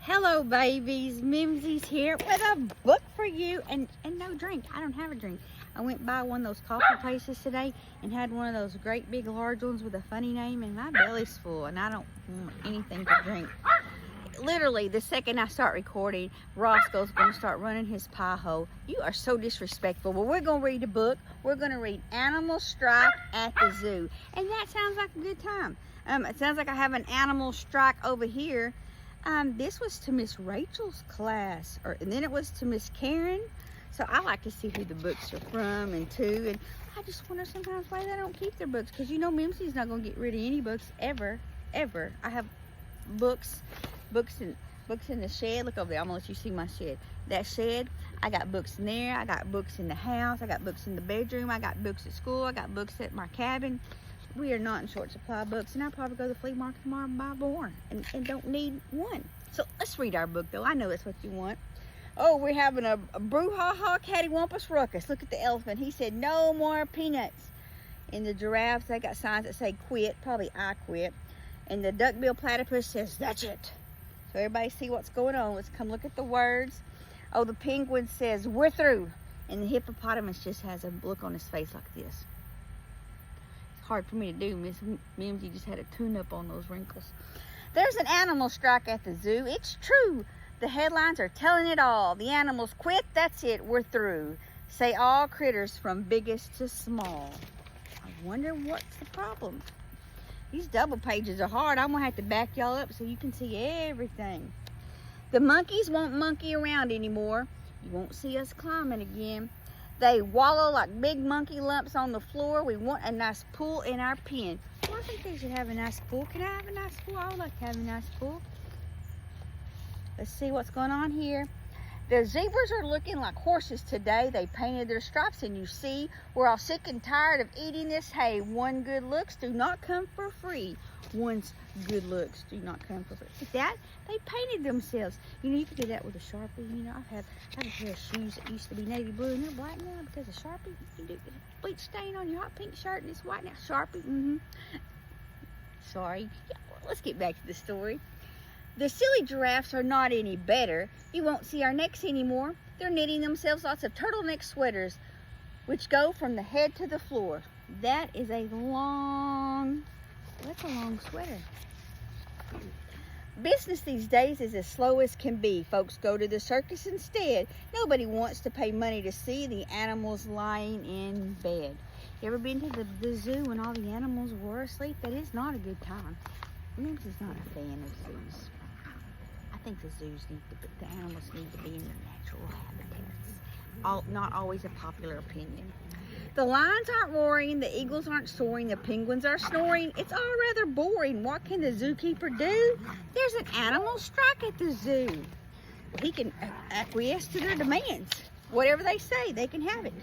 Hello babies, Mimzie's here with a book for you and no drink. I don't have a drink. I went by one of those coffee places today and had one of those great big large ones with a funny name, and my belly's full and I don't want anything to drink. Literally, the second I start recording, Roscoe's going to start running his pie hole. You are so disrespectful. Well, we're going to read a book. We're going to read Animal Strike at the Zoo. And that sounds like a good time. It sounds like I have an animal strike over here. This was to Miss Rachel's class, and then it was to Miss Karen. So I like to see who the books are from and to. And I just wonder sometimes why they don't keep their books. Because you know Mimzie's not going to get rid of any books ever. I have books in the shed. Look over there. I'm gonna let you see my shed. That shed, I got books in there. I got books in the house. I got books in the bedroom. I got books at school. I got books at my cabin. We are not in short supply of books, and I'll probably go to the flea market tomorrow and buy more, and don't need one. So let's read our book, though. I know that's what you want. Oh, we're having a brouhaha cattywampus ruckus. Look at the elephant. He said no more peanuts. And the giraffes, they got signs that say quit. Probably I quit. And the duck-billed platypus says that's it. So everybody see what's going on. Let's come look at the words. Oh, the penguin says, we're through. And the hippopotamus just has a look on his face like this. It's hard for me to do. Miss Mimzie just had a tune-up on those wrinkles. There's an animal strike at the zoo. It's true. The headlines are telling it all. The animals quit. That's it. We're through. Say all critters from biggest to small. I wonder what's the problem. These double pages are hard. I'm gonna have to back y'all up so you can see everything. The monkeys won't monkey around anymore. You won't see us climbing again. They wallow like big monkey lumps on the floor. We want a nice pool in our pen. Well, I think they should have a nice pool. Can I have a nice pool? I would like to have a nice pool. Let's see what's going on here. The zebras are looking like horses today. They painted their stripes, and you see, we're all sick and tired of eating this hay. One good looks do not come for free. One's good looks do not come for free. See that? They painted themselves. You know, you can do that with a Sharpie. You know, I have a pair of shoes that used to be navy blue, and they're black now because of Sharpie. You can do a bleach stain on your hot pink shirt, and it's white now. Sharpie. Sorry. Yeah, well, let's get back to the story. The silly giraffes are not any better. You won't see our necks anymore. They're knitting themselves lots of turtleneck sweaters, which go from the head to the floor. That's a long sweater. Business these days is as slow as can be. Folks go to the circus instead. Nobody wants to pay money to see the animals lying in bed. You ever been to the zoo when all the animals were asleep? That is not a good time. Mimzie's not a fan of zoos. I think the animals need to be in their natural habitats. Not always a popular opinion. The lions aren't roaring, the eagles aren't soaring, the penguins are snoring. It's all rather boring. What can the zookeeper do? There's an animal strike at the zoo. He can acquiesce to their demands. Whatever they say, they can have it.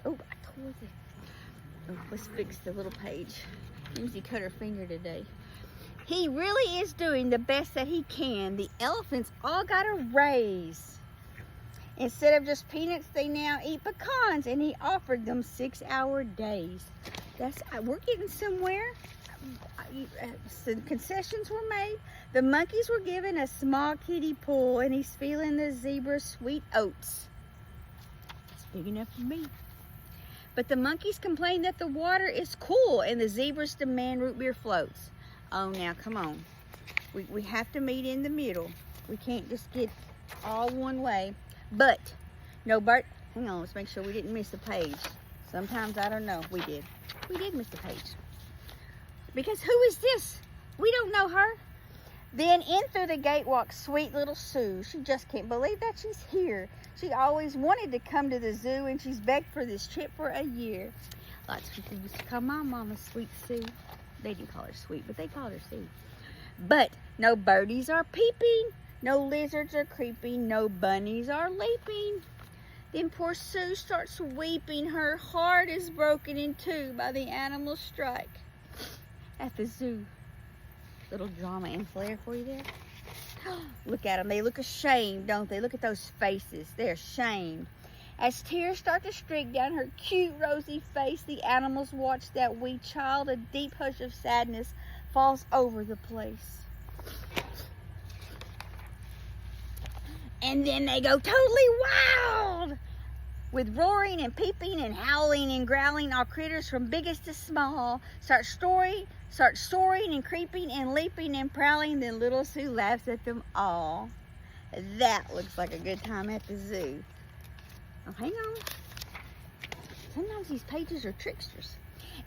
Oh, I tore it. Oh, let's fix the little page. Mimzie cut her finger today. He really is doing the best that he can. The elephants all got a raise. Instead of just peanuts, they now eat pecans, and he offered them 6-hour days. We're getting somewhere. Some concessions were made. The monkeys were given a small kiddie pool, and he's feeling the zebra's sweet oats. It's big enough for me. But the monkeys complain that the water is cool, and the zebras demand root beer floats. Oh, now, come on. We have to meet in the middle. We can't just get all one way. But, no bird. Hang on, let's make sure we didn't miss a page. Sometimes, I don't know. We did. We did miss a page. Because who is this? We don't know her. Then in through the gate walks sweet little Sue. She just can't believe that she's here. She always wanted to come to the zoo, and she's begged for this trip for a year. Lots of people used to call my mama Sweet Sue. They didn't call her Sweet, but they called her Sue. But no birdies are peeping, no lizards are creeping, no bunnies are leaping. Then poor Sue starts weeping. Her heart is broken in two by the animal strike at the zoo. Little drama and flair for you there. Look at them. They look ashamed, don't they? Look at those faces. They're ashamed. As tears start to streak down her cute rosy face, the animals watch that wee child. A deep hush of sadness falls over the place. And then they go totally wild with roaring and peeping and howling and growling. All critters from biggest to small start soaring and creeping and leaping and prowling. Then little Sue laughs at them all. That looks like a good time at the zoo. Oh, hang on. Sometimes these pages are tricksters.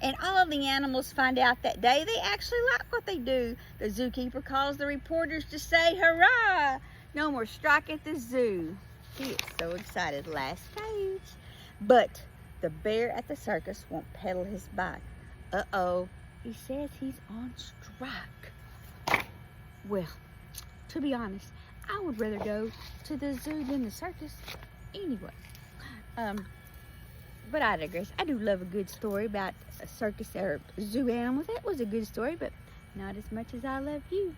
And all of the animals find out that day they actually like what they do. The zookeeper calls the reporters to say, hurrah! No more strike at the zoo. He is so excited. Last page. But the bear at the circus won't pedal his bike. Uh-oh. He says he's on strike. Well, to be honest, I would rather go to the zoo than the circus anyway. But I digress. I do love a good story about a circus or zoo animal. That was a good story, but not as much as I love you.